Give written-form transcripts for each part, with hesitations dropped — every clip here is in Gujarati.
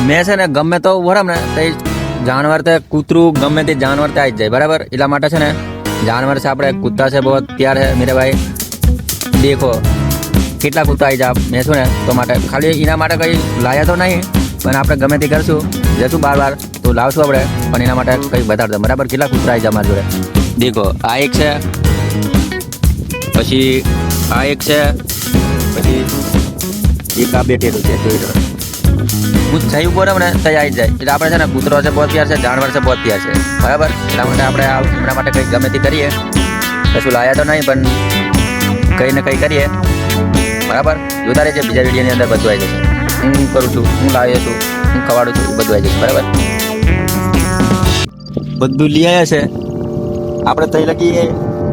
મેં છે ને ગમે તો બરાબર ને તે જાનવર તે કૂતરું ગમે તે જાનવર તે આવી જ જાય બરાબર એટલા માટે છે ને જાનવર છે આપણે કૂતા છે બહુ તૈયાર છે મેરે ભાઈ દેખો કેટલા કૂતા આવી જાય મેં શું ને તો માટે ખાલી એના માટે કંઈ લાયા તો નહીં પણ આપણે ગમે તે કરશું જશું બાર તો લાવશું આપણે પણ એના માટે કંઈ બતાડ દો બરાબર કેટલા કૂતરા આવી જાય મારી જોડે દેખો આ એક છે પછી આ એક છે પછી એક આ બેઠેલું છે જોઈ લો હું થયું બરાબર ને ત્યાં આવી જાય એટલે આપણે છે ને કૂતરો છે બહુ તૈયાર છે જાનવર છે બહુ તૈયાર છે બરાબર એટલા માટે આપણે એમના માટે કંઈક ગમે તે કરીએ કશું લાયા તો નહીં પણ કંઈ ને કંઈ કરીએ બરાબર જોતા રહેજે બીજા વિડીયોની અંદર બધું આવી જશે હું કરું છું હું લાવ્યો છું હું ખવાડું છું બધું આવી જશે બરાબર બધું લઈ આવ્યા છે આપણે તઈ લગી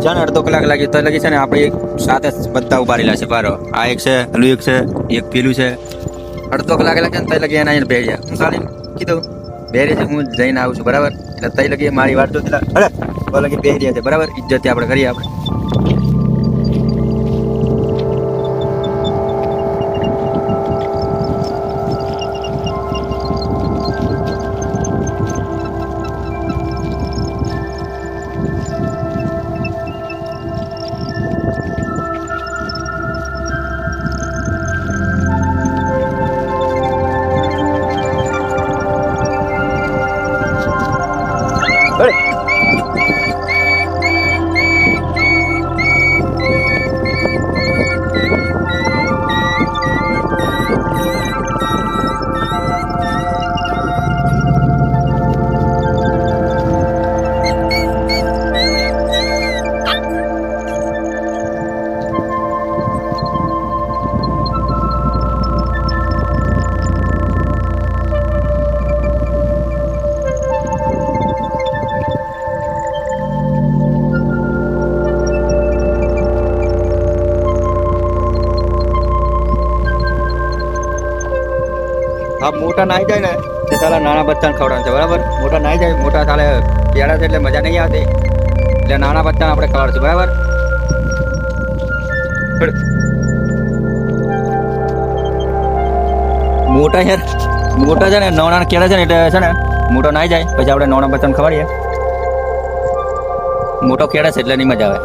છે ને અડધો કલાક લાગી તો લગી છે ને આપણે સાથે બધા ઉભા રહેલા છે બારો આ એક છે પેલું એક છે એક પેલું છે અડધો કલાક લાગે ને તઈ લગી એના એને બેહી ગયા હું ખાલી કીધું બેરી છે હું જઈને આવું છું બરાબર એટલે તઈ લગી મારી વાત તો અરે તો લગી બેહી રહ્યા છે બરાબર ઇજ્જતથી આપણે કરીએ આપણે હા મોટા નાઈ જાય ને તે તારા નાના બચ્ચાને ખવડાવવાનું છે બરાબર મોટા નાઈ જાય મોટા તારે કેળા છે એટલે મજા નહીં આવતી એટલે નાના બચ્ચાને આપણે ખવડાવશું બરાબર મોટા યાર મોટા છે ને નાના કેળા છે ને એટલે છે ને મોટો નાઈ જાય પછી આપણે નાના બચ્ચાને ખવડાવીએ મોટો કેળા છે એટલે નહીં મજા આવે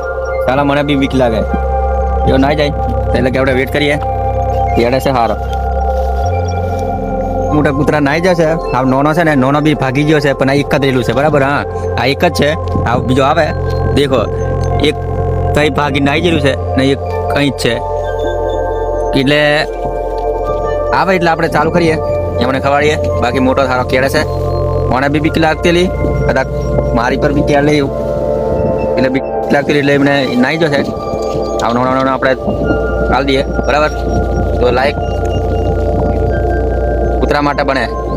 સાલા મને બી બીક લાગે એવો નાઈ જાય એટલે કે આપણે વેટ કરીએ કેળા છે સારો મોટા કૂતરા નાઈ જશે આ નોનો છે ને નોનો બી ભાગી ગયો છે પણ આ એક જ રહેલું છે બરાબર હા આ એક જ છે આ બીજો આવે દેખો એક કઈ ભાગી નાઈ ગયેલું છે ને એક કંઈ જ છે એટલે આવે એટલે આપણે ચાલુ કરીએ એમને ખવાડીએ બાકી મોટો સારો કેળે છે મને બી બીક લાગતેલી કદાચ મારી પર બી કેળ લઈ એટલે બીક લાગતેલી એટલે એમને નાઈ જશે આ નોનો નોનો આપણે ચાલી દઈએ બરાબર તો લાઈક કૂતરા માટે બને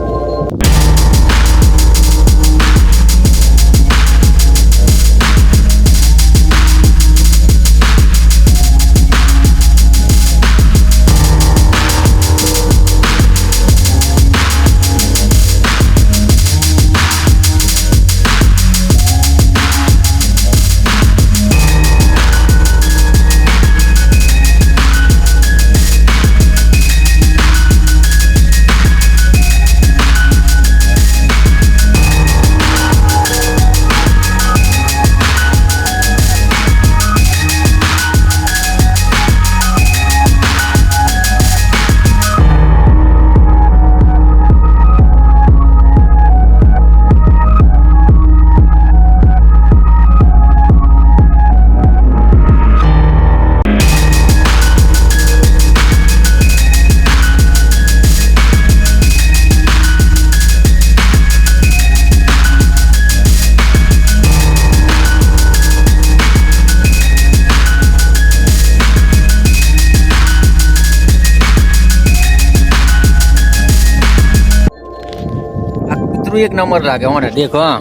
एक नंबर लागे होने देखो हाँ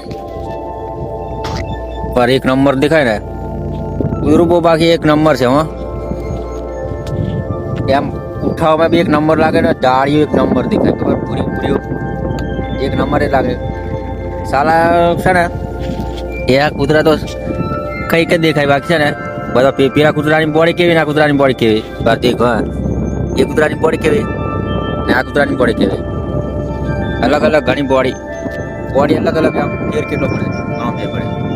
पर एक नंबर दिखाय ने उरुबो बाकी एक नंबर से हाँ एम उठाव में भी एक नंबर लागे ना डाड़ियों एक नंबर दिखाय खबर पूरी पूरी एक नंबर ही लागे साला છે ને એ કૂતરા તો કઈ કઈ દેખાય બાકી છે ને બધા પેલા કૂતરાની બોડી કેવી ને આ કૂતરાની બોડી કેવી બાર દેખો એ કૂતરાની બોડી કેવી ને આ કૂતરાની બોડી કેવી અલગ અલગ ઘણી બોડી અલગ અલગ આમ ફેર કેટલો પડે ઘણો ફેર પડે